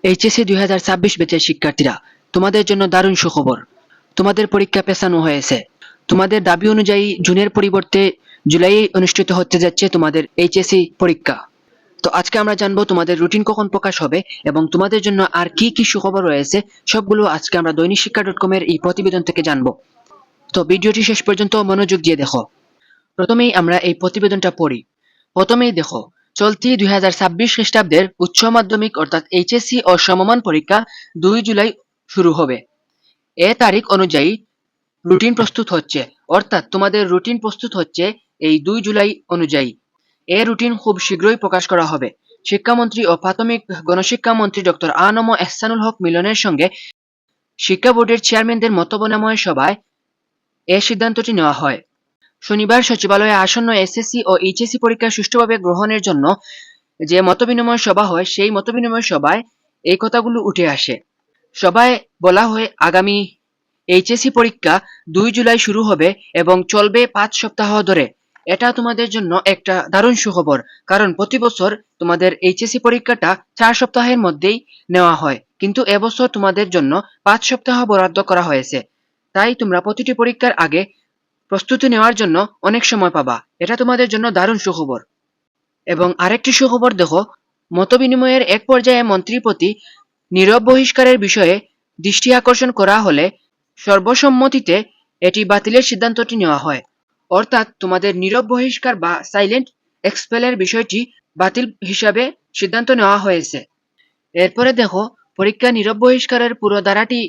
HSC 2026 ব্যাচের শিক্ষার্থীরা, তোমাদের জন্য দারুণ সুখবর। তোমাদের পরীক্ষা পেছানো হয়েছে। তোমাদের দাবি অনুযায়ী জুনের পরিবর্তে জুলাইয়ে অনুষ্ঠিত হতে যাচ্ছে তোমাদের এইচএসসি পরীক্ষা। তো আজকে আমরা জানবো তোমাদের রুটিন কখন প্রকাশ হবে এবং তোমাদের জন্য আর কি কি সুখবর রয়েছে, সবগুলো আজকে আমরা দৈনিক শিক্ষা .com এর এই প্রতিবেদন থেকে জানবো। তো ভিডিওটি শেষ পর্যন্ত মনোযোগ দিয়ে দেখো। প্রথমেই আমরা এই প্রতিবেদনটা পড়ি। প্রথমেই দেখো, চলতি 2026 খ্রিস্টাব্দের উচ্চ মাধ্যমিক অর্থাৎ এইচএসসি ও সমমান পরীক্ষা 2 জুলাই শুরু হবে। এ তারিখ অনুযায়ী রুটিন প্রস্তুত হচ্ছে, অর্থাৎ তোমাদের রুটিন প্রস্তুত হচ্ছে এই 2 জুলাই অনুযায়ী। এ রুটিন খুব শীঘ্রই প্রকাশ করা হবে। শিক্ষামন্ত্রী ও প্রাথমিক গণশিক্ষা মন্ত্রী ডক্টর আ.ন.ম এহসানুল হক মিলনের সঙ্গে শিক্ষা বোর্ডের চেয়ারম্যানদের মতবিনিময় সভায় এ সিদ্ধান্তটি নেওয়া হয়। শনিবার সচিবালয়ে আসন্ন এসএসসি ও এইচএসসি পরীক্ষা সুষ্ঠুভাবে গ্রহণের জন্য যে মতবিনিময় সভা হয়, সেই মতবিনিময় সভায় এই কথাগুলো উঠে আসে। সভায় বলা হয়, আগামী এইচএসসি পরীক্ষা 2 জুলাই শুরু হবে এবং চলবে 5 সপ্তাহ ধরে। এটা তোমাদের জন্য একটা দারুণ সুখবর, কারণ প্রতি বছর তোমাদের এইচএসসি পরীক্ষাটা 4 সপ্তাহের মধ্যেই নেওয়া হয়, কিন্তু এবছর তোমাদের জন্য 5 সপ্তাহ বরাদ্দ করা হয়েছে। তাই তোমরা প্রতিটি পরীক্ষার আগে প্রস্তুতি নেওয়ার জন্য অনেক সময় পাবা। এটা তোমাদের জন্য দারুণ সুখবর। এবং আরেকটি সুখবর দেখো, মতবিনিময়ের এক পর্যায়ে মন্ত্রীর প্রতি নীরব বহিষ্কারের বিষয়ে দৃষ্টি আকর্ষণ করা হলে সর্বসম্মতিতে এটি বাতিলের সিদ্ধান্তটি নেওয়া হয়। অর্থাৎ তোমাদের নীরব বহিষ্কার বা সাইলেন্ট এক্সপেলের বিষয়টি বাতিল হিসাবে সিদ্ধান্ত নেওয়া হয়েছে। এরপরে দেখো, পরীক্ষা নীরব বহিষ্কারের পুরো ধারাটি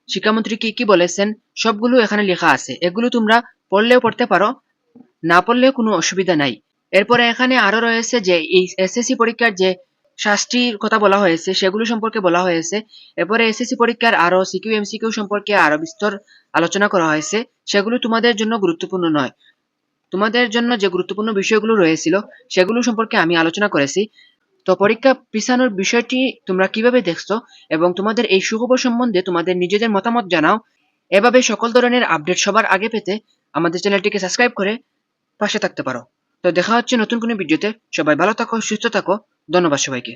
শিক্ষামন্ত্রী কি কি বলেছেন সবগুলো এখানে লেখা আছে। এগুলো তোমরা পড়লেও পড়তে পারো, না পড়লেও কোনো অসুবিধা নাই। এরপরে এখানে আরো রয়েছে যে এই এসএসসি পরীক্ষার যে শাস্তির কথা বলা হয়েছে সেগুলো সম্পর্কে বলা হয়েছে। এরপরে এসএসসি পরীক্ষার আরো সিকিউ এমসিকিউ সম্পর্কে আরো বিস্তর আলোচনা করা হয়েছে। সেগুলো তোমাদের জন্য গুরুত্বপূর্ণ নয়। তোমাদের জন্য যে গুরুত্বপূর্ণ বিষয়গুলো রয়েছিল সেগুলো সম্পর্কে আমি আলোচনা করেছি। তো পরীক্ষা পিছানোর বিষয়টি তোমরা কিভাবে দেখছো এবং তোমাদের এই সুখবর সম্বন্ধে তোমাদের নিজেদের মতামত জানাও। এভাবে সকল ধরনের আপডেট সবার আগে পেতে আমাদের চ্যানেলটিকে সাবস্ক্রাইব করে পাশে থাকতে পারো। তো দেখা হচ্ছে নতুন কোনো ভিডিওতে। সবাই ভালো থাকো, সুস্থ থাকো। ধন্যবাদ সবাইকে।